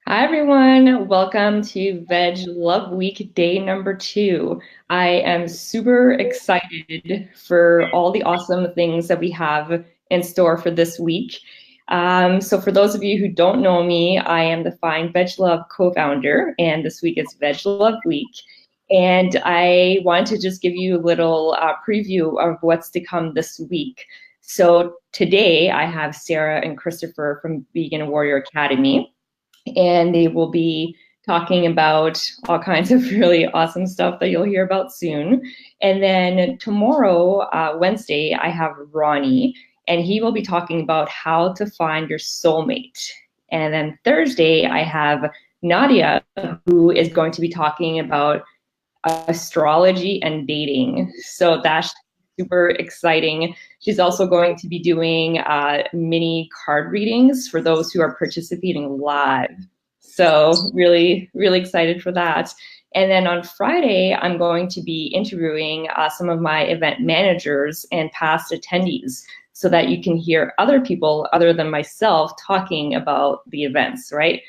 Hi everyone, welcome to Veg Love Week day number 2. I am super excited for all the awesome things that we have in store for this week. So for those of you who don't know me, I am the Find Veg Love co-founder, and this week is Veg Love Week. And I want to just give you a little preview of what's to come this week. So today I have Sara and Christopher from Vegan Warrior Academy, and they will be talking about all kinds of really awesome stuff that you'll hear about soon. And then tomorrow, Wednesday, I have Ronnie, and he will be talking about how to find your soulmate. And then Thursday, I have Nadia, who is going to be talking about astrology and dating. So that's super exciting. She's also going to be doing mini card readings for those who are participating live. So really, really excited for that. And then on Friday, I'm going to be interviewing some of my event managers and past attendees so that you can hear other people other than myself talking about the events, right?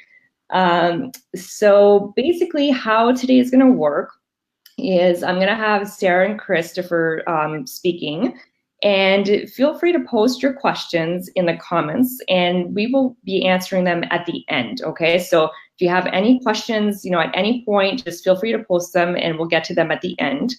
So basically how today is going to work is I'm going to have Sara and Christopher speaking. And feel free to post your questions in the comments, and we will be answering them at the end. Okay, so if you have any questions, at any point, just feel free to post them, and we'll get to them at the end.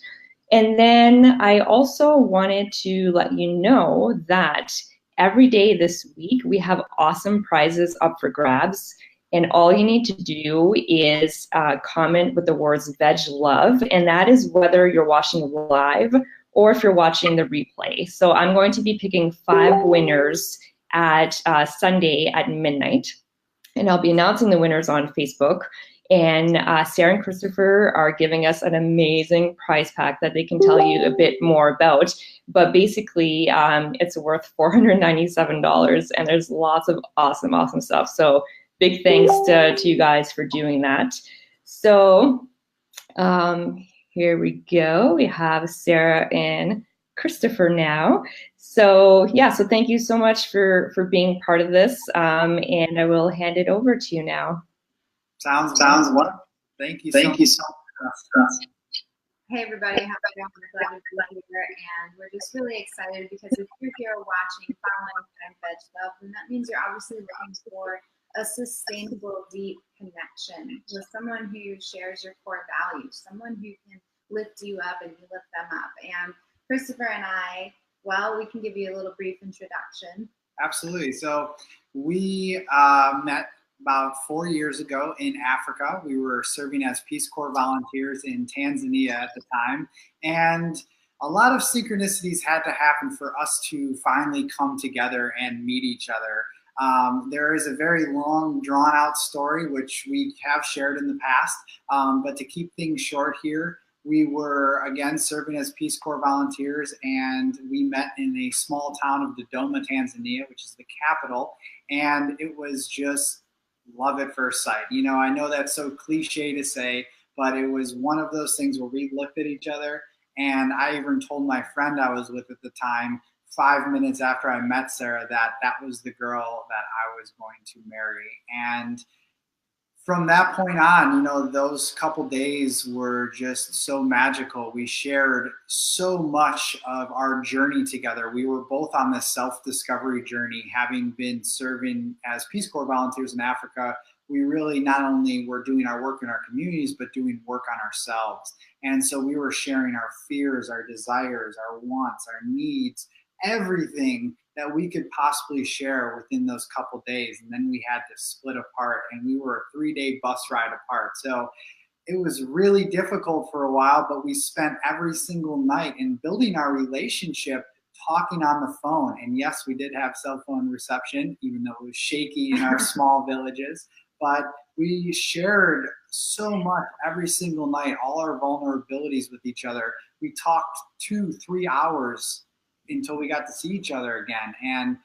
And then I also wanted to let you know that every day this week we have awesome prizes up for grabs. And all you need to do is comment with the words Veg Love, and that is whether you're watching live or if you're watching the replay. So I'm going to be picking 5 winners at Sunday at midnight, and I'll be announcing the winners on Facebook. And Sara and Christopher are giving us an amazing prize pack that they can tell you a bit more about. But basically, it's worth $497, and there's lots of awesome, awesome stuff. So big thanks to you guys for doing that. So here we go. We have Sara and Christopher now. So yeah, so thank you so much for being part of this, and I will hand it over to you now. Sounds wonderful. Thank you so much. Hey everybody, how are you doing? I'm glad to be here, and we're just really excited because if you're here watching, following Find Veg Love, then that means you're obviously looking for a sustainable, deep connection with someone who shares your core values, someone who can lift you up and you lift them up. And Christopher and I, well, we can give you a little brief introduction. Absolutely. So we met about 4 years ago in Africa. We were serving as Peace Corps volunteers in Tanzania at the time. And a lot of synchronicities had to happen for us to finally come together and meet each other. There is a very long, drawn-out story, which we have shared in the past. But to keep things short here, we were, again, serving as Peace Corps volunteers, and we met in a small town of Dodoma, Tanzania, which is the capital. And it was just love at first sight. I know that's so cliche to say, but it was one of those things where we looked at each other, and I even told my friend I was with at the time, 5 minutes after I met Sara, that was the girl that I was going to marry. And from that point on, those couple days were just so magical. We shared so much of our journey together. We were both on this self-discovery journey, having been serving as Peace Corps volunteers in Africa. We really not only were doing our work in our communities, but doing work on ourselves. And so we were sharing our fears, our desires, our wants, our needs, everything that we could possibly share within those couple days. And then we had to split apart, and we were a 3-day bus ride apart. So it was really difficult for a while, but we spent every single night in building our relationship, talking on the phone. And yes, we did have cell phone reception, even though it was shaky in our small villages, but we shared so much every single night, all our vulnerabilities with each other. We talked 2-3 hours until we got to see each other again. And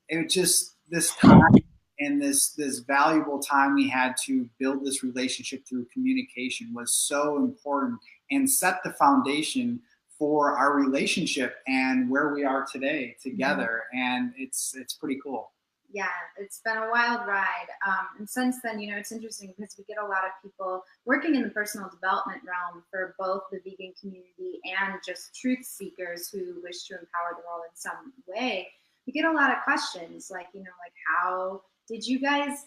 it was just this time and this valuable time we had to build this relationship through communication was so important and set the foundation for our relationship and where we are today together. And it's pretty cool. Yeah, it's been a wild ride. And since then, it's interesting because we get a lot of people working in the personal development realm for both the vegan community and just truth seekers who wish to empower the world in some way. We get a lot of questions like, like how did you guys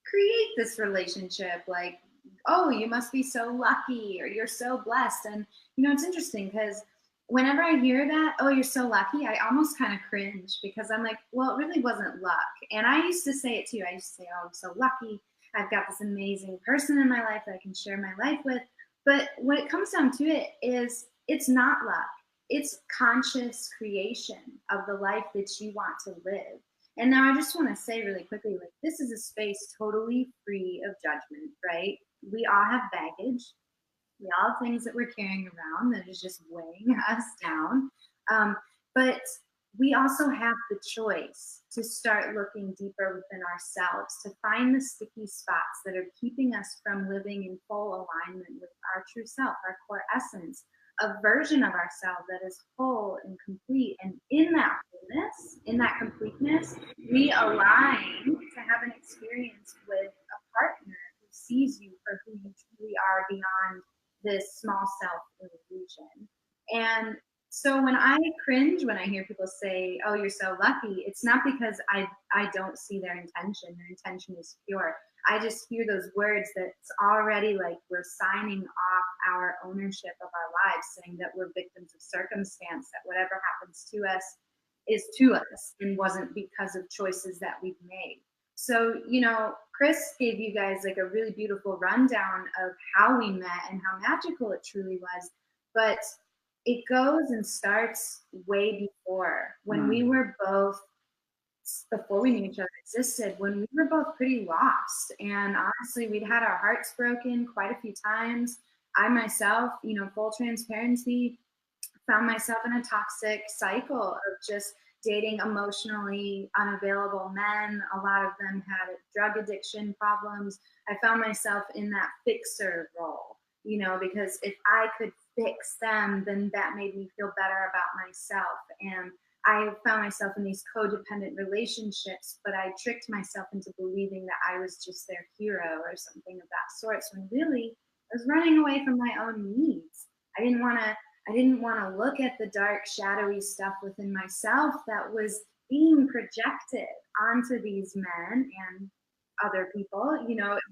create this relationship? Like, oh, you must be so lucky or you're so blessed. And, it's interesting because whenever I hear that, oh, you're so lucky, I almost kind of cringe because I'm like, well, it really wasn't luck. And I used to say it too. I used to say, oh, I'm so lucky. I've got this amazing person in my life that I can share my life with. But when it comes down to it is it's not luck. It's conscious creation of the life that you want to live. And now I just want to say really quickly, like this is a space totally free of judgment, right? We all have baggage. We all have things that we're carrying around that is just weighing us down. But we also have the choice to start looking deeper within ourselves, to find the sticky spots that are keeping us from living in full alignment with our true self, our core essence, a version of ourselves that is whole and complete. And in that wholeness, in that completeness, we align to have an experience with a partner who sees you for who you truly are beyond this small self illusion. And so when I cringe when I hear people say, "Oh, you're so lucky," it's not because I don't see their intention. Their intention is pure. I just hear those words that's already like we're signing off our ownership of our lives, saying that we're victims of circumstance, that whatever happens to us is to us and wasn't because of choices that we've made. So, Chris gave you guys like a really beautiful rundown of how we met and how magical it truly was. But it goes and starts way before when we were both, before we knew each other existed, when we were both pretty lost. And honestly, we'd had our hearts broken quite a few times. I myself, full transparency, found myself in a toxic cycle of just dating emotionally unavailable men. A lot of them had drug addiction problems. I found myself in that fixer role, because if I could fix them, then that made me feel better about myself. And I found myself in these codependent relationships, but I tricked myself into believing that I was just their hero or something of that sort. So when really I was running away from my own needs. I didn't want to look at the dark, shadowy stuff within myself that was being projected onto these men and other people,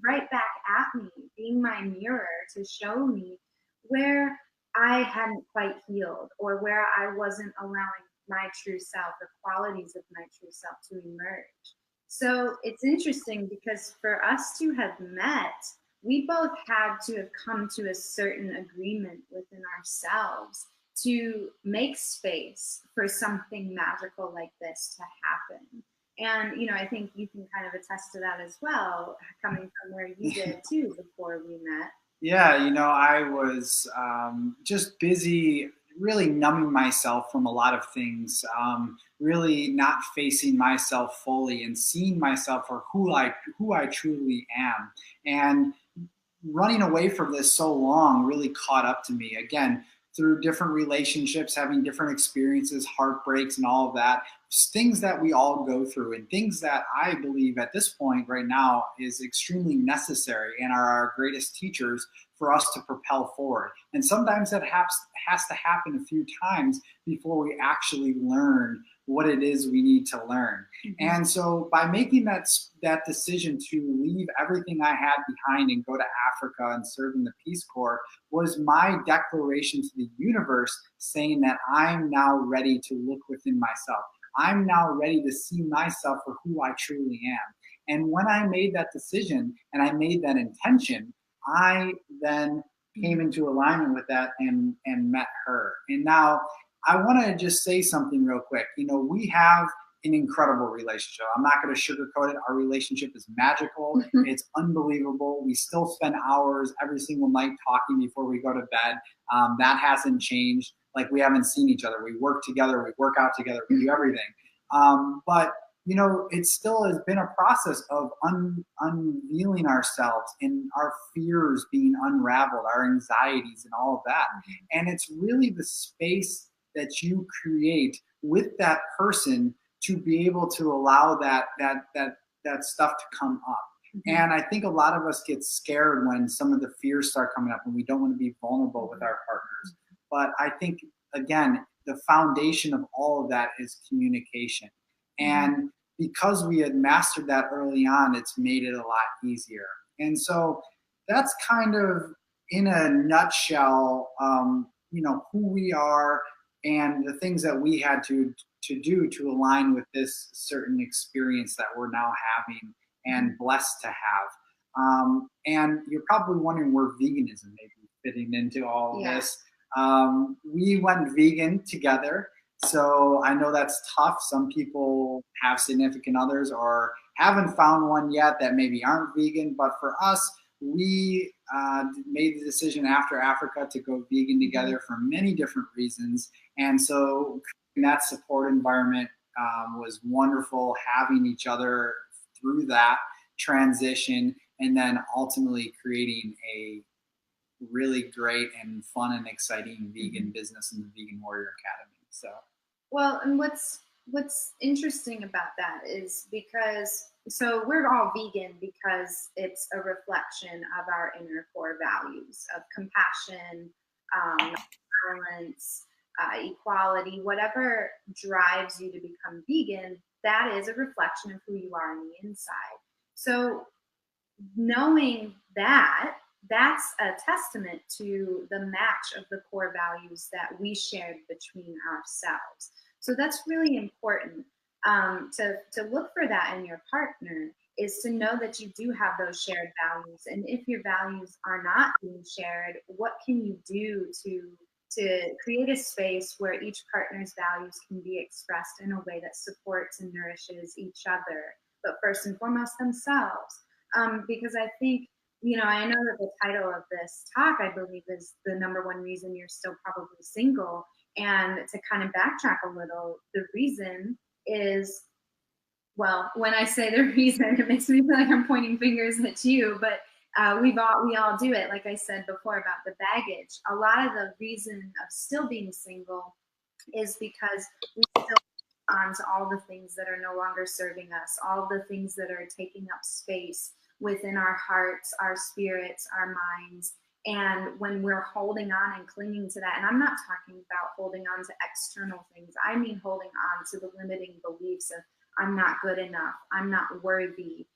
right back at me, being my mirror to show me where I hadn't quite healed or where I wasn't allowing my true self or qualities of my true self to emerge. So it's interesting because for us to have met, we both had to have come to a certain agreement within ourselves to make space for something magical like this to happen. And, I think you can kind of attest to that as well, coming from where you did too before we met. Yeah, I was just busy really numbing myself from a lot of things, really not facing myself fully and seeing myself for who I truly am. And running away from this so long really caught up to me. Again, through different relationships, having different experiences, heartbreaks and all of that, things that we all go through and things that I believe at this point right now is extremely necessary and are our greatest teachers for us to propel forward. And sometimes that has to happen a few times before we actually learn what it is we need to learn. Mm-hmm. And so by making that decision to leave everything I had behind and go to Africa and serve in the Peace Corps was my declaration to the universe saying that I'm now ready to look within myself. I'm now ready to see myself for who I truly am. And when I made that decision and I made that intention, I then came into alignment with that and met her. And now I want to just say something real quick. We have an incredible relationship. I'm not going to sugarcoat it. Our relationship is magical. It's unbelievable. We still spend hours every single night talking before we go to bed. That hasn't changed. Like we haven't seen each other. We work together. We work out together. We do everything. But it still has been a process of unveiling ourselves and our fears being unraveled, our anxieties and all of that. And it's really the space that you create with that person to be able to allow that stuff to come up. And I think a lot of us get scared when some of the fears start coming up and we don't want to be vulnerable with our partners. But I think, again, the foundation of all of that is communication. And because we had mastered that early on, it's made it a lot easier. And so that's kind of, in a nutshell, who we are and the things that we had to do to align with this certain experience that we're now having and blessed to have. And you're probably wondering where veganism may be fitting into all of this. We went vegan together. So I know that's tough. Some people have significant others or haven't found one yet that maybe aren't vegan. But for us, we made the decision after Africa to go vegan together for many different reasons. And so that support environment was wonderful, having each other through that transition, and then ultimately creating a really great and fun and exciting vegan business in the Vegan Warrior Academy. So, well, and what's interesting about that is because we're all vegan because it's a reflection of our inner core values of compassion, balance, equality, whatever drives you to become vegan. That is a reflection of who you are on the inside. So knowing that, that's a testament to the match of the core values that we shared between ourselves. So that's really important to look for that in your partner, is to know that you do have those shared values. And if your values are not being shared, what can you do to create a space where each partner's values can be expressed in a way that supports and nourishes each other, but first and foremost themselves. Because I think, I know that the title of this talk, I believe, is the number one reason you're still probably single. And to kind of backtrack a little, the reason is, well, when I say the reason, it makes me feel like I'm pointing fingers at you, but we all do it. Like I said before about the baggage, a lot of the reason of still being single is because we still on to all the things that are no longer serving us, all the things that are taking up space within our hearts, our spirits, our minds. And when we're holding on and clinging to that, and I'm not talking about holding on to external things, I mean holding on to the limiting beliefs of I'm not good enough, I'm not worthy,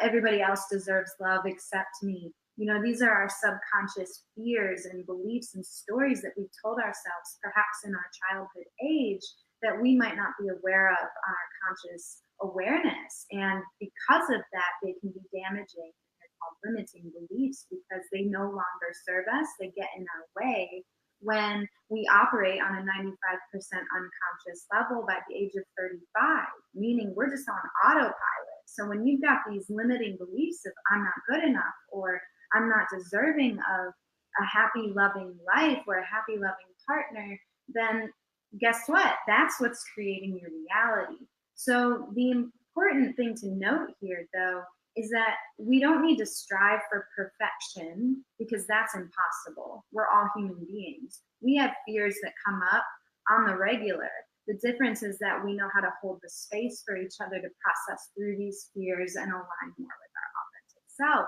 everybody else deserves love except me. These are our subconscious fears and beliefs and stories that we've told ourselves, perhaps in our childhood age, that we might not be aware of on our conscious awareness. And because of that, they can be damaging. They're called limiting beliefs because they no longer serve us. They get in our way when we operate on a 95% unconscious level by the age of 35, meaning we're just on autopilot. So when you've got these limiting beliefs of I'm not good enough, or I'm not deserving of a happy, loving life or a happy, loving partner, then guess what? That's what's creating your reality. So the important thing to note here, though, is that we don't need to strive for perfection because that's impossible. We're all human beings. We have fears that come up on the regular. The difference is that we know how to hold the space for each other to process through these fears and align more with our authentic self.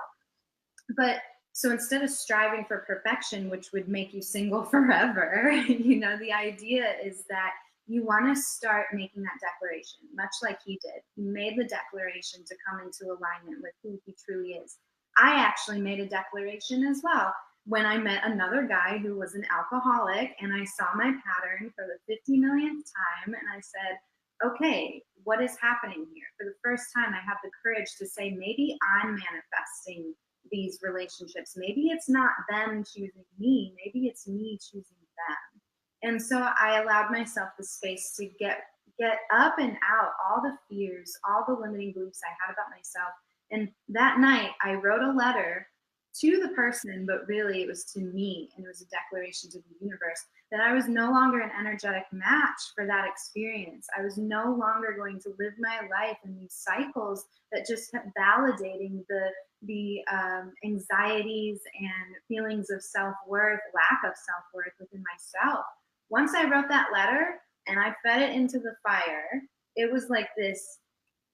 But so instead of striving for perfection, which would make you single forever, the idea is that you want to start making that declaration, much like he did. He made the declaration to come into alignment with who he truly is. I actually made a declaration as well when I met another guy who was an alcoholic, and I saw my pattern for the 50 millionth time, and I said, okay, what is happening here? For the first time, I have the courage to say, maybe I'm manifesting these relationships. Maybe it's not them choosing me. Maybe it's me choosing them. And so I allowed myself the space to get up and out all the fears, all the limiting beliefs I had about myself. And that night I wrote a letter to the person, but really it was to me, and it was a declaration to the universe that I was no longer an energetic match for that experience. I was no longer going to live my life in these cycles that just kept validating the anxieties and feelings of self-worth, lack of self-worth within myself. Once I wrote that letter and I fed it into the fire, it was like this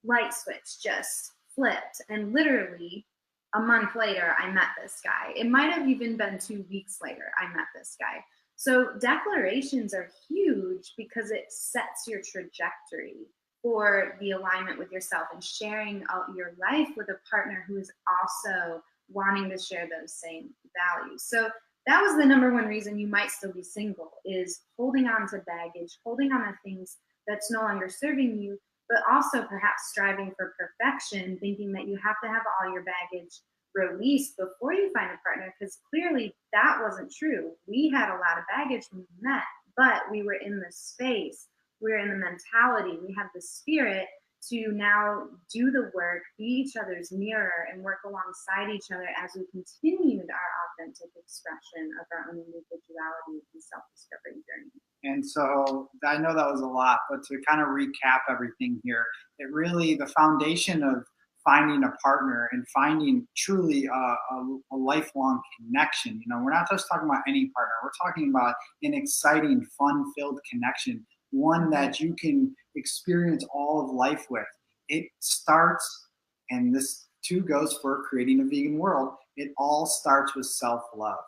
light switch just flipped. And literally a month later, I met this guy. It might have even been 2 weeks later, I met this guy. So declarations are huge because it sets your trajectory for the alignment with yourself and sharing your life with a partner who is also wanting to share those same values. So that was the number one reason you might still be single, is holding on to baggage, holding on to things that's no longer serving you, but also perhaps striving for perfection, thinking that you have to have all your baggage released before you find a partner, because clearly that wasn't true. We had a lot of baggage when we met, but we were in the space, we were in the mentality, we had the spirit to now do the work, be each other's mirror, and work alongside each other as we continued our authentic expression of our own individuality and self-discovery journey. And so I know that was a lot, but to kind of recap everything here, it really, the foundation of finding a partner and finding truly a lifelong connection. You know, we're not just talking about any partner. We're talking about an exciting, fun-filled connection, one that you can experience all of life with. It starts, and this too goes for creating a vegan world, it all starts with self-love.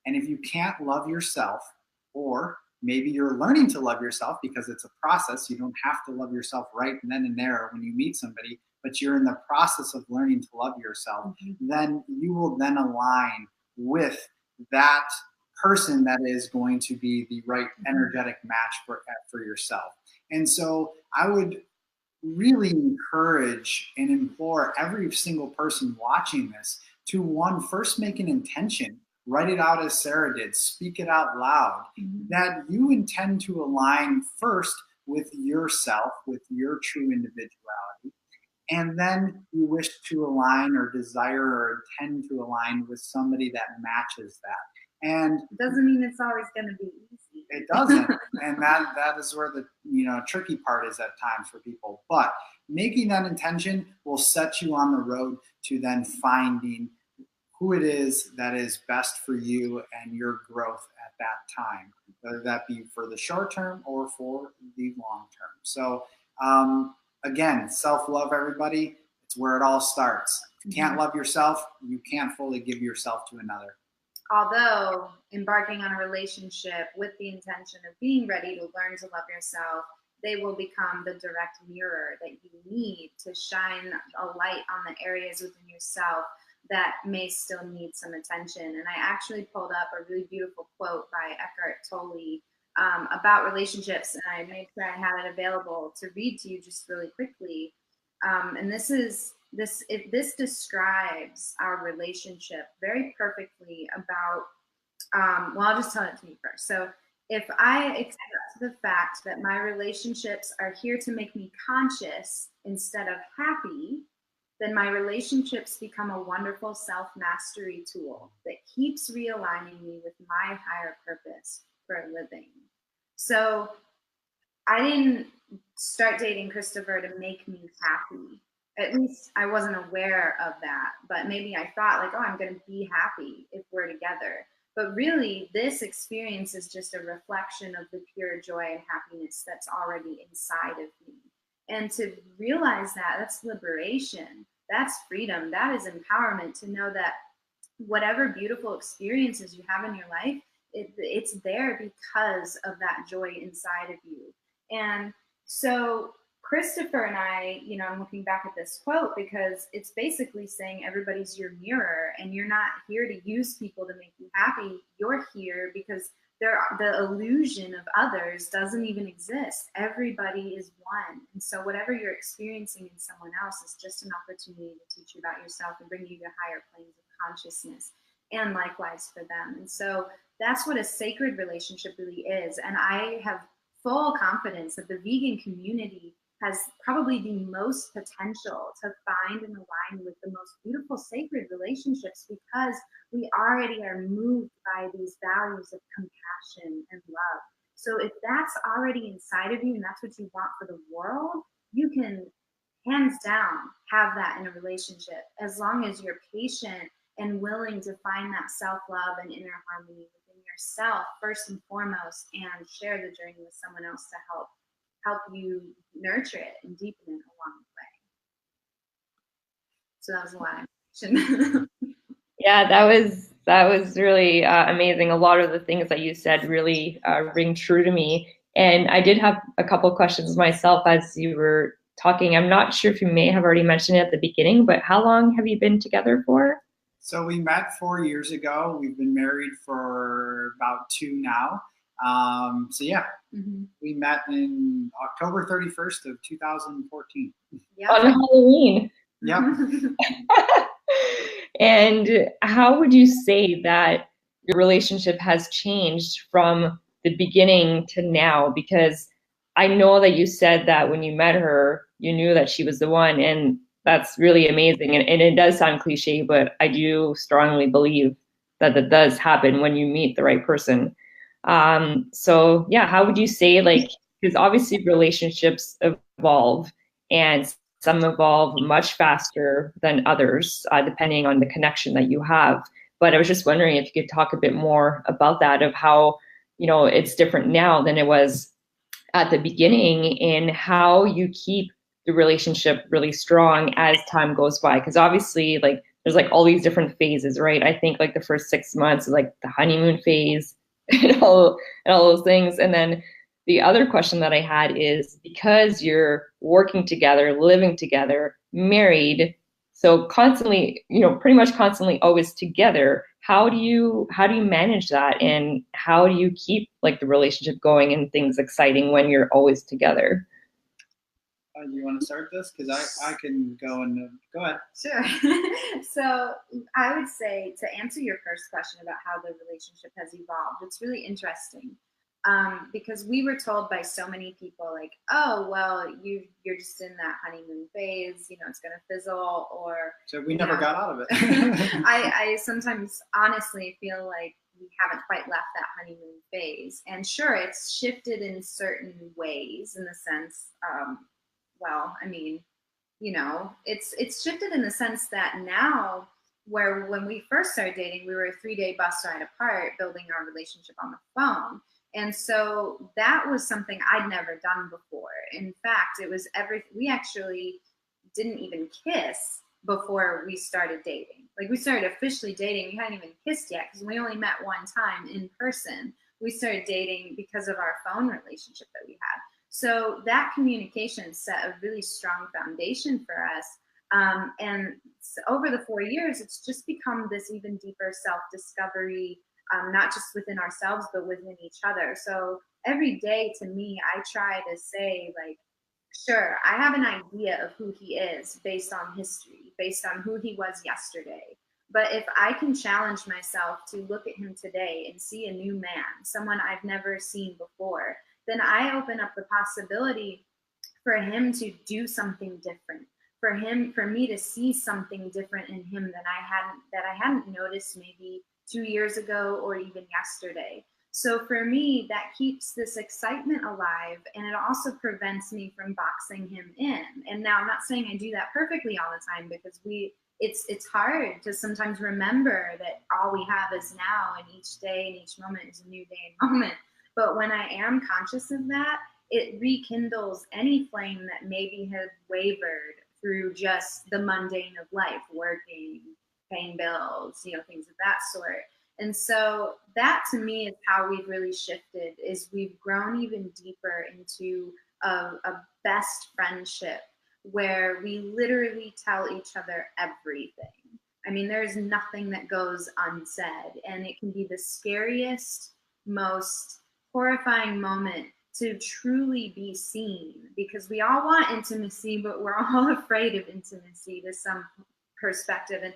And if you can't love yourself, or maybe you're learning to love yourself because it's a process, you don't have to love yourself right then and there when you meet somebody, but you're in the process of learning to love yourself, then you will then align with that person that is going to be the right energetic match for yourself. And so I would really encourage and implore every single person watching this to, one, first make an intention, write it out as Sara did, speak it out loud, that you intend to align first with yourself, with your true individuality. And then you wish to align or desire or intend to align with somebody that matches that. And it doesn't mean it's always going to be easy. It doesn't. And that is where the tricky part is at times for people. But making that intention will set you on the road to then finding who it is that is best for you and your growth at that time, whether that be for the short term or for the long term. So again, self-love, everybody, it's where it all starts. If you can't love yourself, you can't fully give yourself to another. Although embarking on a relationship with the intention of being ready to learn to love yourself, they will become the direct mirror that you need to shine a light on the areas within yourself that may still need some attention. And I actually pulled up a really beautiful quote by Eckhart Tolle about relationships, and I made sure I had it available to read to you just really quickly. And this describes our relationship very perfectly about, well, I'll just tell it to you first. So if I accept the fact that my relationships are here to make me conscious instead of happy, then my relationships become a wonderful self-mastery tool that keeps realigning me with my higher purpose for a living. So I didn't start dating Christopher to make me happy. At least I wasn't aware of that, but maybe I thought like, oh, I'm going to be happy if we're together. But really, this experience is just a reflection of the pure joy and happiness that's already inside of me. And to realize that, that's liberation, that's freedom, that is empowerment, to know that whatever beautiful experiences you have in your life, it's there because of that joy inside of you. And so Christopher and I, I'm looking back at this quote because it's basically saying everybody's your mirror, and you're not here to use people to make you happy. You're here because the illusion of others doesn't even exist. Everybody is one. And so whatever you're experiencing in someone else is just an opportunity to teach you about yourself and bring you to higher planes of consciousness, and likewise for them. And so that's what a sacred relationship really is. And I have full confidence that the vegan community has probably the most potential to find and align with the most beautiful sacred relationships, because we already are moved by these values of compassion and love. So if that's already inside of you and that's what you want for the world, you can hands down have that in a relationship, as long as you're patient and willing to find that self-love and inner harmony within yourself first and foremost, and share the journey with someone else to help help you nurture it and deepen it along the way. So that was a lot of information. Yeah, that was really amazing. A lot of the things that you said really ring true to me. And I did have a couple of questions myself as you were talking. I'm not sure if you may have already mentioned it at the beginning, but how long have you been together for? So we met 4 years ago. We've been married for about 2 now. So yeah, we met in October 31st of 2014. Yeah. On Halloween. Yep. And how would you say that your relationship has changed from the beginning to now? Because I know that you said that when you met her, you knew that she was the one, and that's really amazing. And it does sound cliche, but I do strongly believe that that does happen when you meet the right person. So yeah, how would you say, like, because obviously relationships evolve and some evolve much faster than others, depending on the connection that you have. But I was just wondering if you could talk a bit more about that, of how, it's different now than it was at the beginning, and how you keep the relationship really strong as time goes by. Because obviously, like, there's like all these different phases, right? I think like the first 6 months is like the honeymoon phase and all those things. And then the other question that I had is, because you're working together, living together, married, so constantly, pretty much constantly always together, how do you manage that, and how do you keep like the relationship going and things exciting when you're always together? You want to start this? Because I can go and go ahead. Sure. So I would say, to answer your first question about how the relationship has evolved, it's really interesting, because we were told by so many people, like, oh, well, you're just in that honeymoon phase, it's going to fizzle, or so we never got out of it. I sometimes honestly feel like we haven't quite left that honeymoon phase. And sure, it's shifted in certain ways, in the sense, well, I mean, it's shifted in the sense that now, where when we first started dating, we were a 3-day bus ride apart, building our relationship on the phone. And so that was something I'd never done before. In fact, it was we actually didn't even kiss before we started dating. Like, we started officially dating, we hadn't even kissed yet because we only met one time in person. We started dating because of our phone relationship that we had. So that communication set a really strong foundation for us. And over the 4 years, it's just become this even deeper self-discovery, not just within ourselves, but within each other. So every day, to me, I try to say, like, sure, I have an idea of who he is based on history, based on who he was yesterday. But if I can challenge myself to look at him today and see a new man, someone I've never seen before, then I open up the possibility for him to do something different, for me to see something different in him that I hadn't noticed maybe 2 years ago or even yesterday. So for me, that keeps this excitement alive, and it also prevents me from boxing him in. And now, I'm not saying I do that perfectly all the time, because it's hard to sometimes remember that all we have is now, and each day and each moment is a new day and moment. But when I am conscious of that, it rekindles any flame that maybe had wavered through just the mundane of life, working, paying bills, things of that sort. And so that, to me, is how we've really shifted, is we've grown even deeper into a best friendship where we literally tell each other everything. I mean, there's nothing that goes unsaid, and it can be the scariest, most horrifying moment to truly be seen, because we all want intimacy, but we're all afraid of intimacy to some perspective. And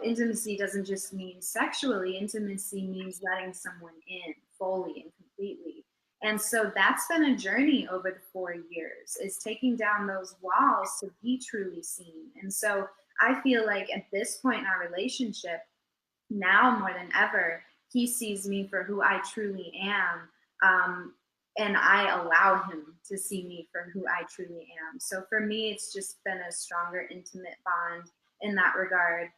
intimacy doesn't just mean sexually. Intimacy means letting someone in fully and completely. And so that's been a journey over the 4 years, is taking down those walls to be truly seen. And so I feel like at this point in our relationship, now more than ever, he sees me for who I truly am. And I allow him to see me for who I truly am. So for me, it's just been a stronger, intimate bond in that regard,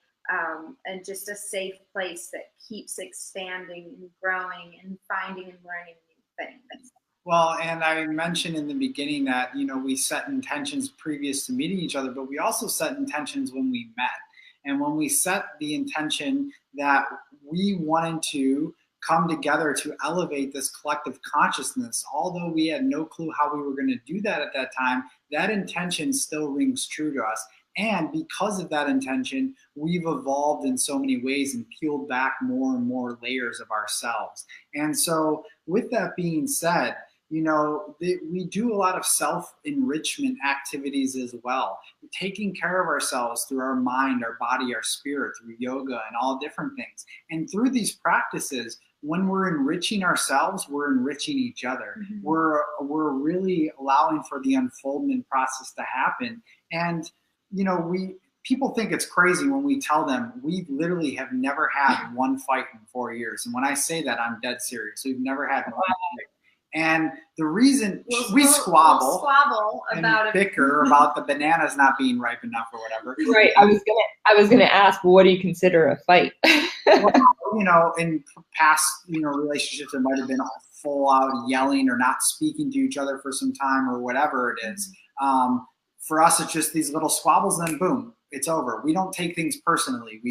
and just a safe place that keeps expanding and growing and finding and learning new things. Well, and I mentioned in the beginning that, we set intentions previous to meeting each other, but we also set intentions when we met. And when we set the intention that we wanted to come together to elevate this collective consciousness, although we had no clue how we were going to do that at that time, that intention still rings true to us. And because of that intention, we've evolved in so many ways and peeled back more and more layers of ourselves. And so, with that being said, we do a lot of self-enrichment activities as well, taking care of ourselves through our mind, our body, our spirit, through yoga and all different things. And through these practices, when we're enriching ourselves, we're enriching each other. Mm-hmm. We're really allowing for the unfoldment process to happen. And people think it's crazy when we tell them we literally have never had one fight in 4 years. And when I say that, I'm dead serious. We've never had one fight. And the reason we squabble about and bicker about the bananas not being ripe enough or whatever. Right. I was gonna ask, well, what do you consider a fight? Well, in past relationships, it might have been full out yelling or not speaking to each other for some time or whatever it is. For us, it's just these little squabbles, and then boom, it's over. We don't take things personally.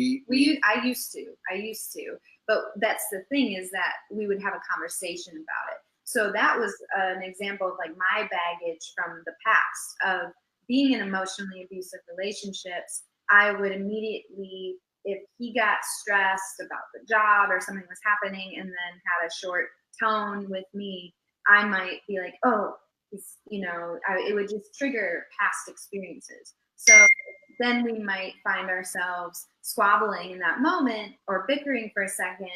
I used to, but that's the thing, is that we would have a conversation about it. So that was an example of like my baggage from the past of being in emotionally abusive relationships. I would immediately, if he got stressed about the job or something was happening and then had a short tone with me, I might be like, oh, it would just trigger past experiences. So then we might find ourselves squabbling in that moment or bickering for a second.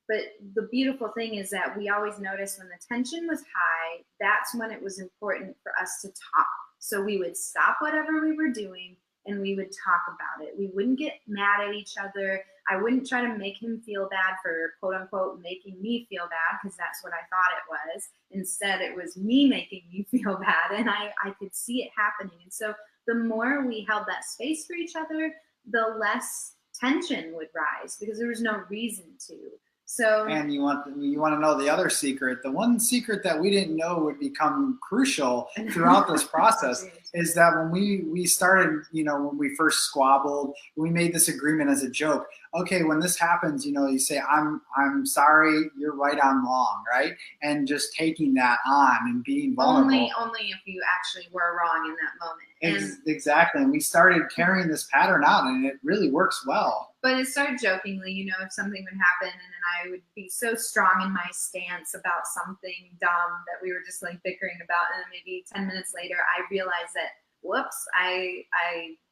But the beautiful thing is that we always noticed when the tension was high, that's when it was important for us to talk. So we would stop whatever we were doing and we would talk about it. We wouldn't get mad at each other. I wouldn't try to make him feel bad for, quote unquote, making me feel bad, because that's what I thought it was. Instead, it was me making me feel bad, and I could see it hhappening. And so the more we held that space for each other, the less tension would rise, because there was no reason to. So, and you want to know the other secret. The one secret that we didn't know would become crucial throughout this process is that when we started, when we first squabbled, we made this agreement as a joke. Okay, when this happens, you say, I'm sorry, you're right, I'm wrong, right? And just taking that on and being vulnerable. Only if you actually were wrong in that moment. Exactly. And we started carrying this pattern out, and it really works well. But it started jokingly, if something would happen, and then I would be so strong in my stance about something dumb that we were just like bickering about, and then maybe 10 minutes later, I realized that, whoops, I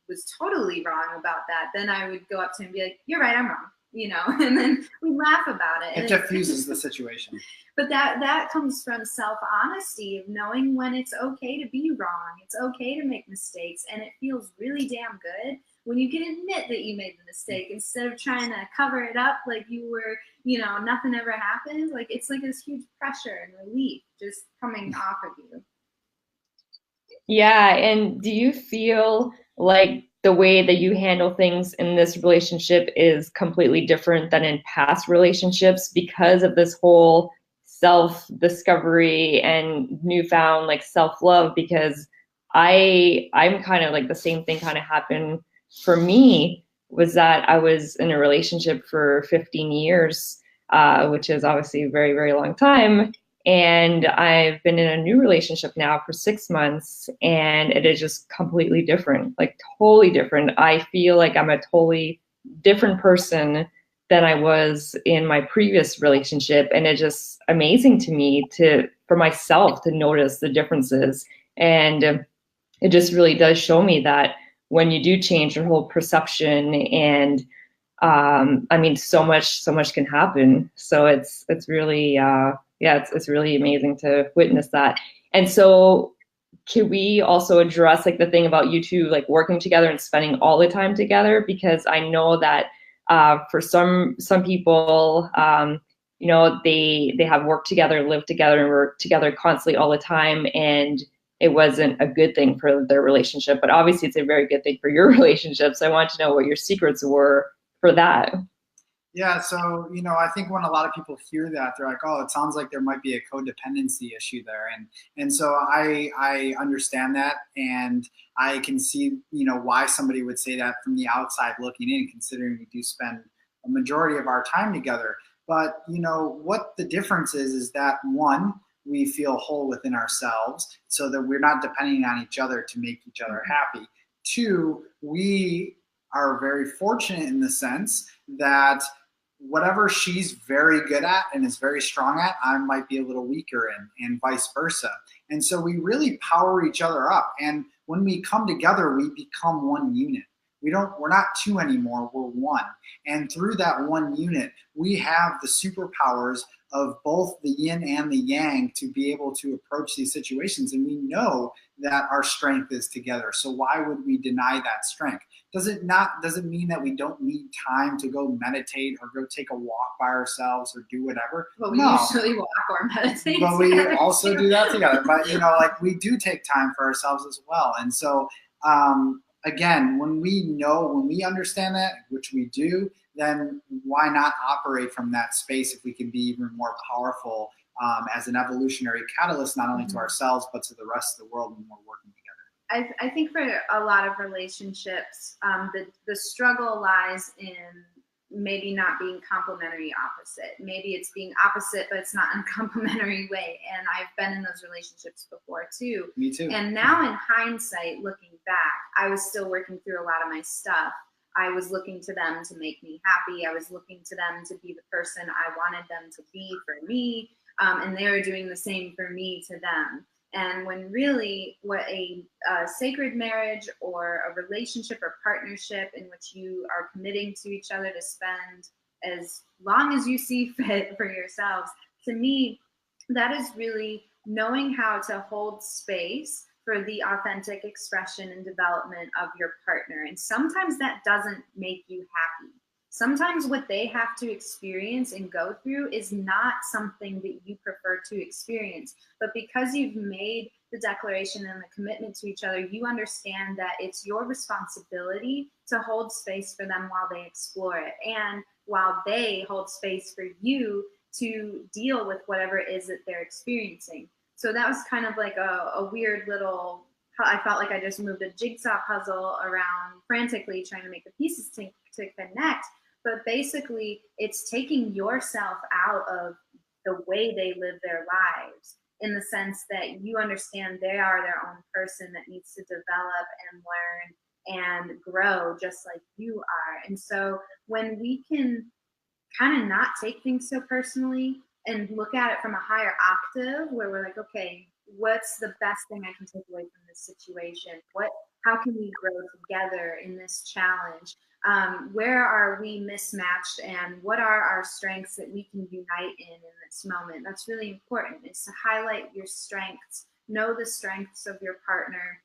was totally wrong about that. Then I would go up to him and be like, you're right, I'm wrong, and then we laugh about it. It diffuses the situation. But that comes from self-honesty, of knowing when it's okay to be wrong. It's okay to make mistakes, and it feels really damn good when you can admit that you made the mistake instead of trying to cover it up like you were, nothing ever happened. Like, it's like this huge pressure and relief just coming off of you. Yeah. And do you feel like the way that you handle things in this relationship is completely different than in past relationships because of this whole self-discovery and newfound like self-love? Because I'm kind of like the same thing kind of happened for me, was that I was in a relationship for 15 years, which is obviously a very, very long time. And I've been in a new relationship now for 6 months, and it is just completely different, like totally different. I feel like I'm a totally different person than I was in my previous relationship. And it's just amazing to me for myself to notice the differences. And it just really does show me that when you do change your whole perception, and so much can happen. So it's really, it's really amazing to witness that. And so can we also address like the thing about you two like working together and spending all the time together? Because I know that for some people, they have worked together, lived together, and work together constantly all the time, and it wasn't a good thing for their relationship. But obviously it's a very good thing for your relationship. So I want to know what your secrets were for that. Yeah, so I think when a lot of people hear that, they're like, "Oh, it sounds like there might be a codependency issue there," and so I understand that, and I can see why somebody would say that from the outside looking in, considering we do spend a majority of our time together. But what the difference is that one, we feel whole within ourselves, so that we're not depending on each other to make each other happy. Two, we are very fortunate in the sense that whatever she's very good at and is very strong at, I might be a little weaker in, and vice versa. And so we really power each other up. And when we come together, we become one unit. We're not two anymore, we're one. And through that one unit, we have the superpowers of both the yin and the yang to be able to approach these situations. And we know that our strength is together. So why would we deny that strength? Doesn't mean that we don't need time to go meditate or go take a walk by ourselves or do whatever. Well, we usually walk or meditate. But we also do that together. But like we do take time for ourselves as well. And so again, when we understand that, which we do, then why not operate from that space if we can be even more powerful as an evolutionary catalyst, not only to ourselves, but to the rest of the world when we're working together. I think for a lot of relationships, the struggle lies in maybe not being complementary opposite. Maybe it's being opposite, but it's not in a complementary way. And I've been in those relationships before too. Me too. And now in hindsight, looking back, I was still working through a lot of my stuff. I was looking to them to make me happy. I was looking to them to be the person I wanted them to be for me. And they were doing the same for me to them. And when really what a sacred marriage or a relationship or partnership in which you are committing to each other to spend as long as you see fit for yourselves, to me, that is really knowing how to hold space for the authentic expression and development of your partner. And sometimes that doesn't make you happy. Sometimes what they have to experience and go through is not something that you prefer to experience. But because you've made the declaration and the commitment to each other, you understand that it's your responsibility to hold space for them while they explore it, and while they hold space for you to deal with whatever it is that they're experiencing. So that was kind of like a weird little, I felt like I just moved a jigsaw puzzle around frantically trying to make the pieces to connect. But basically, it's taking yourself out of the way they live their lives, in the sense that you understand they are their own person that needs to develop and learn and grow just like you are. And so when we can kind of not take things so personally and look at it from a higher octave, where we're like, okay, what's the best thing I can take away from this situation? How can we grow together in this challenge? Where are we mismatched, and what are our strengths that we can unite in this moment? That's really important, is to highlight your strengths, know the strengths of your partner,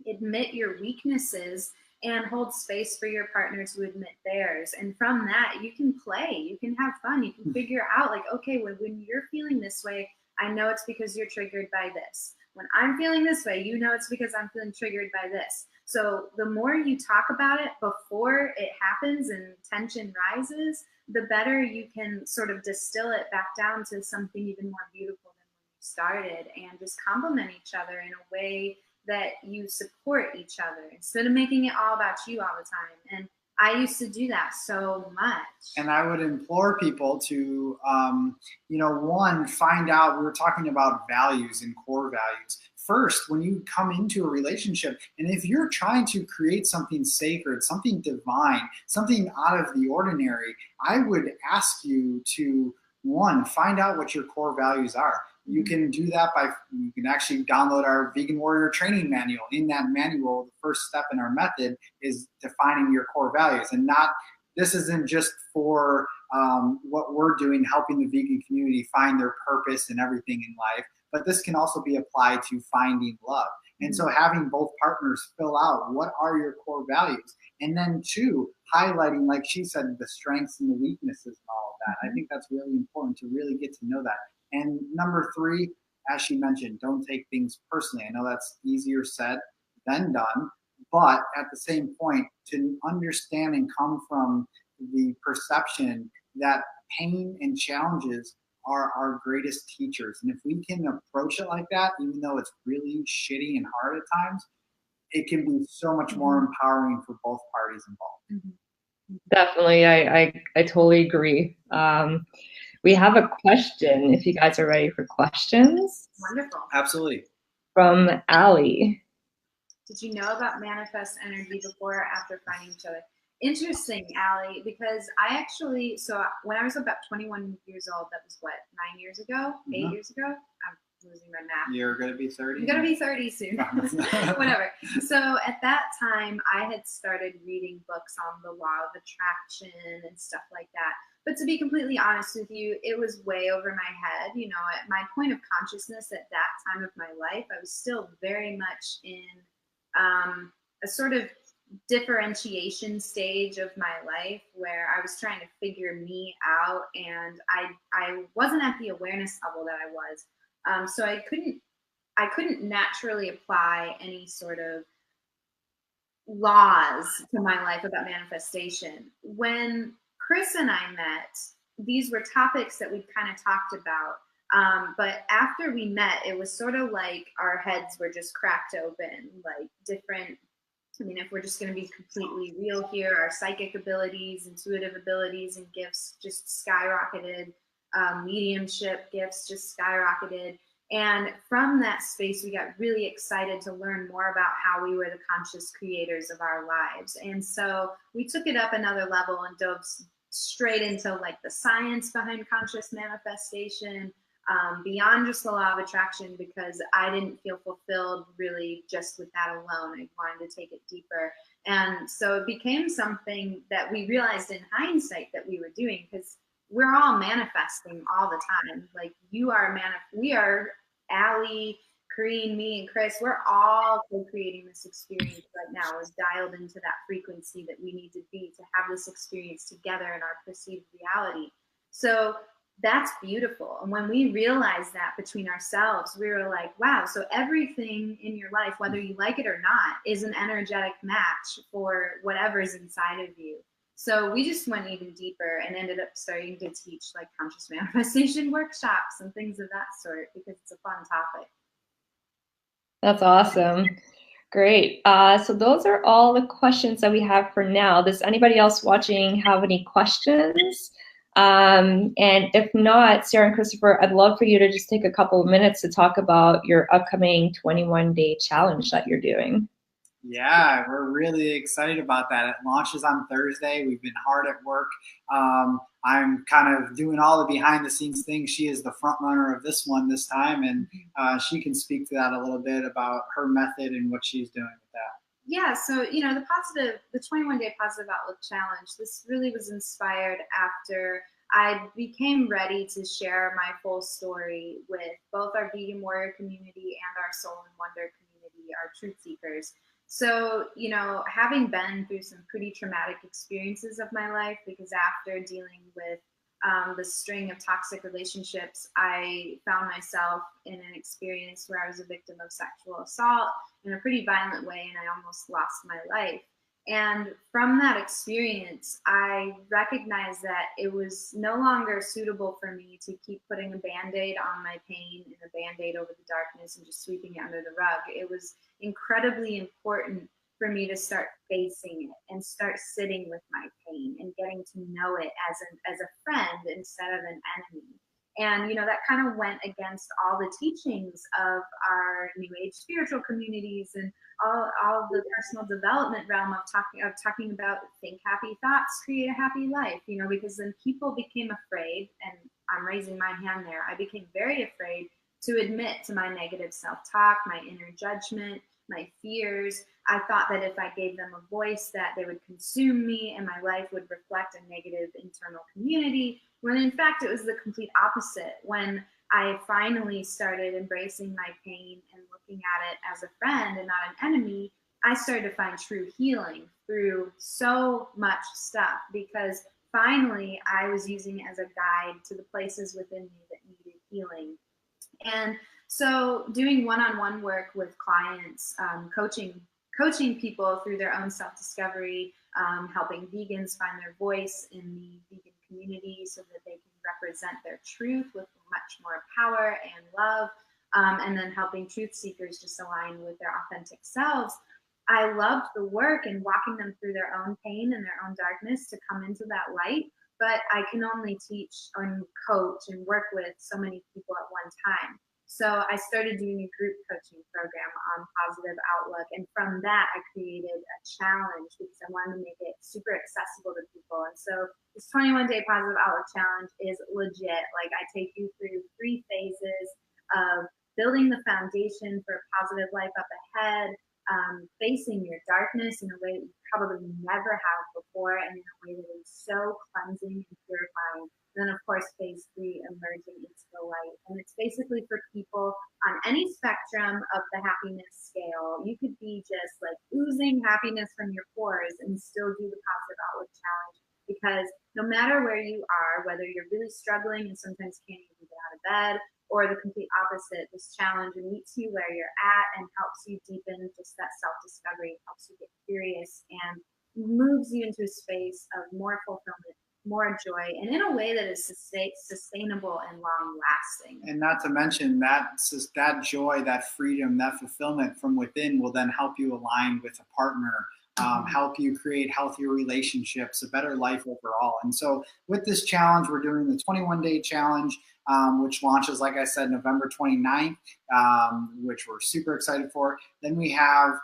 admit your weaknesses, and hold space for your partner to admit theirs. And from that, you can play, you can have fun, you can figure out like, okay, when you're feeling this way, I know it's because you're triggered by this. When I'm feeling this way, you know it's because I'm feeling triggered by this. So the more you talk about it before it happens and tension rises, the better you can sort of distill it back down to something even more beautiful than when you started, and just complement each other in a way that you support each other instead of making it all about you all the time. And I used to do that so much. And I would implore people to, one, find out, we were talking about values and core values. First, when you come into a relationship, and if you're trying to create something sacred, something divine, something out of the ordinary, I would ask you to, one, find out what your core values are. You can do that you can actually download our Vegan Warrior Training Manual. In that manual, the first step in our method is defining your core values. And this isn't just for what we're doing, helping the vegan community find their purpose and everything in life, but this can also be applied to finding love. And so having both partners fill out what are your core values, and then two, highlighting, like she said, the strengths and the weaknesses and all of that. I think that's really important to really get to know that. And number three, as she mentioned, don't take things personally. I know that's easier said than done, but at the same point, to understand and come from the perception that pain and challenges are our greatest teachers. And if we can approach it like that, even though it's really shitty and hard at times, it can be so much more empowering for both parties involved. Definitely, I totally agree. We have a question, if you guys are ready for questions. Wonderful. Absolutely. From Allie. Did you know about manifest energy before or after finding each other? Interesting, Allie, because I actually, so when I was about 21 years old, that was what, 9 years ago, 8 years ago? I'm losing my math. You're going to be 30? I'm going to be 30 soon. Whatever. So at that time, I had started reading books on the law of attraction and stuff like that. But to be completely honest with you, it was way over my head. You know, at my point of consciousness at that time of my life, I was still very much in a sort of differentiation stage of my life where I was trying to figure me out, and I wasn't at the awareness level that I was. So I couldn't naturally apply any sort of laws to my life about manifestation. When Chris and I met, these were topics that we kind of talked about. But after we met, it was sort of like our heads were just cracked open, like different. I mean, if we're just going to be completely real here, our psychic abilities, intuitive abilities, and gifts just skyrocketed. Mediumship gifts just skyrocketed. And from that space, we got really excited to learn more about how we were the conscious creators of our lives. And so we took it up another level and dove straight into like the science behind conscious manifestation, beyond just the law of attraction, because I didn't feel fulfilled really just with that alone. I wanted to take it deeper. And so it became something that we realized in hindsight that we were doing, because we're all manifesting all the time. Like we are Allie, Kareen, me, and Chris. We're all co-creating this experience right now. We're dialed into that frequency that we need to be to have this experience together in our perceived reality. So that's beautiful. And when we realized that between ourselves, we were like, wow, so everything in your life, whether you like it or not, is an energetic match for whatever's inside of you. So we just went even deeper and ended up starting to teach like conscious manifestation workshops and things of that sort, because it's a fun topic. That's awesome. Great. So those are all the questions that we have for now. Does anybody else watching have any questions? And if not, Sarah and Christopher, I'd love for you to just take a couple of minutes to talk about your upcoming 21-day challenge that you're doing. Yeah, we're really excited about that. It launches on Thursday. We've been hard at work. I'm kind of doing all the behind the scenes things. She is the front runner of this one this time, and she can speak to that a little bit about her method and what she's doing with that. Yeah, so, you know, the 21-day positive outlook challenge, this really was inspired after I became ready to share my full story with both our vegan warrior community and our soul and wonder community, our truth seekers. So, you know, having been through some pretty traumatic experiences of my life, because after dealing with the string of toxic relationships, I found myself in an experience where I was a victim of sexual assault in a pretty violent way, and I almost lost my life. And from that experience, I recognized that it was no longer suitable for me to keep putting a Band-Aid on my pain and a Band-Aid over the darkness and just sweeping it under the rug. It was incredibly important for me to start facing it and start sitting with my pain and getting to know it as a friend instead of an enemy. And, you know, that kind of went against all the teachings of our New Age spiritual communities and all the personal development realm of talking about think happy thoughts, create a happy life, you know, because then people became afraid, and I'm raising my hand there. I became very afraid to admit to my negative self-talk, my inner judgment, my fears. I thought that if I gave them a voice that they would consume me and my life would reflect a negative internal community, when in fact it was the complete opposite. When I finally started embracing my pain and looking at it as a friend and not an enemy, I started to find true healing through so much stuff, because finally I was using it as a guide to the places within me that needed healing. And so doing one-on-one work with clients, coaching people through their own self-discovery, helping vegans find their voice in the vegan community so that they can represent their truth with much more power and love, and then helping truth seekers just align with their authentic selves. I loved the work and walking them through their own pain and their own darkness to come into that light, but I can only teach and coach and work with so many people at one time. So I started doing a group coaching program on positive outlook. And from that, I created a challenge because I wanted to make it super accessible to people. And so this 21-day positive outlook challenge is legit. Like, I take you through 3 phases of building the foundation for a positive life up ahead, facing your darkness in a way that you probably never have before, and in a way that is so cleansing and purifying. And then, of course, phase 3, emerging into the light. And it's basically for people on any spectrum of the happiness scale. You could be just like oozing happiness from your pores and still do the positive outlook challenge, because no matter where you are, whether you're really struggling and sometimes can't even get out of bed, or the complete opposite, this challenge meets you where you're at and helps you deepen just that self-discovery, helps you get curious, and moves you into a space of more fulfillment, more joy, and in a way that is sustainable and long-lasting. And not to mention that joy, that freedom, that fulfillment from within will then help you align with a partner, help you create healthier relationships, a better life overall. And so with this challenge, we're doing the 21-day challenge, which launches, like I said, November 29th, which we're super excited for. Then we have,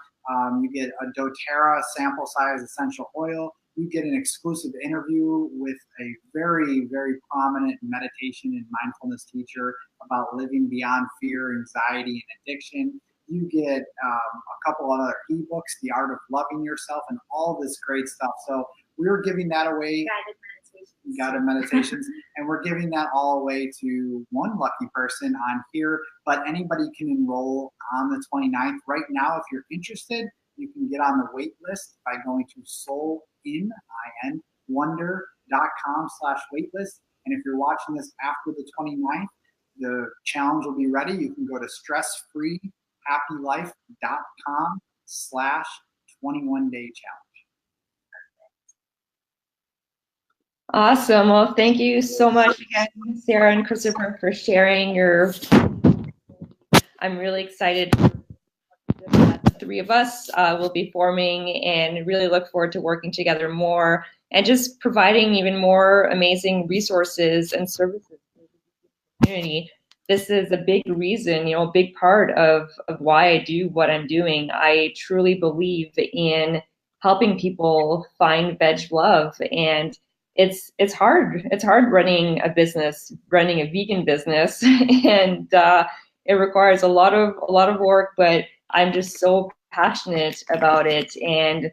you get a doTERRA sample size essential oil. You get an exclusive interview with a very, very prominent meditation and mindfulness teacher about living beyond fear, anxiety, and addiction. You get a couple other ebooks, The Art of Loving Yourself, and all this great stuff. So we're giving that away. Guided meditations. And we're giving that all away to one lucky person on here, but anybody can enroll on the 29th. Right now, if you're interested, you can get on the wait list by going to soulinwonder.com/waitlist. And if you're watching this after the 29th, the challenge will be ready. You can go to stressfreehappylife.com/21-day challenge. Awesome. Well, thank you so much again, Sara and Christopher, for sharing your. I'm really excited that the 3 of us will be forming, and really look forward to working together more and just providing even more amazing resources and services to the community. This is a big reason, a big part of why I do what I'm doing. I truly believe in helping people find veg love, and it's hard. It's hard running a business, running a vegan business, and it requires a lot of work. But I'm just so passionate about it, and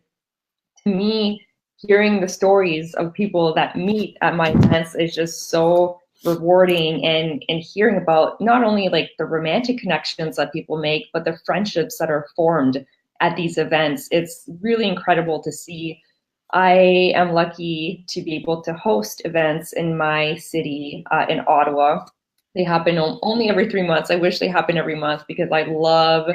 to me, hearing the stories of people that meet at my events is just so rewarding, and hearing about not only like the romantic connections that people make, but the friendships that are formed at these events. It's really incredible to see. I am lucky to be able to host events in my city, in Ottawa. They happen only every 3 months. I wish they happened every month, because I love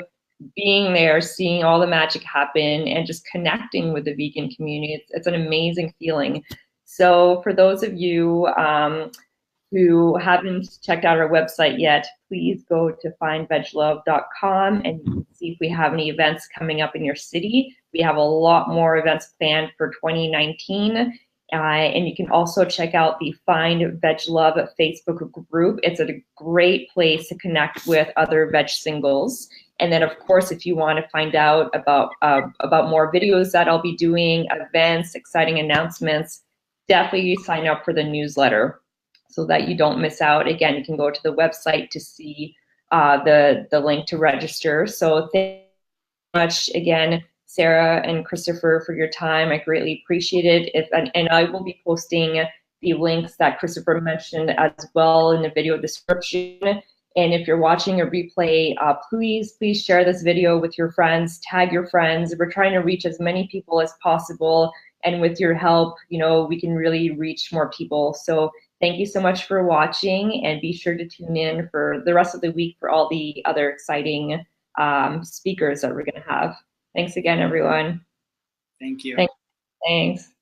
being there, seeing all the magic happen, and just connecting with the vegan community. It's an amazing feeling. So for those of you who haven't checked out our website yet, please go to findveglove.com and you can see if we have any events coming up in your city. We have a lot more events planned for 2019. And you can also check out the Find Veg Love Facebook group. It's a great place to connect with other veg singles. And then, of course, if you want to find out about more videos that I'll be doing, events, exciting announcements, definitely sign up for the newsletter so that you don't miss out. Again, you can go to the website to see the link to register. So thank you very much again, Sara and Christopher, for your time. I greatly appreciate it. And I will be posting the links that Christopher mentioned as well in the video description. And if you're watching a replay, please share this video with your friends, tag your friends. We're trying to reach as many people as possible. And with your help, we can really reach more people. So thank you so much for watching, and be sure to tune in for the rest of the week for all the other exciting speakers that we're going to have. Thanks again, everyone. Thank you. Thanks.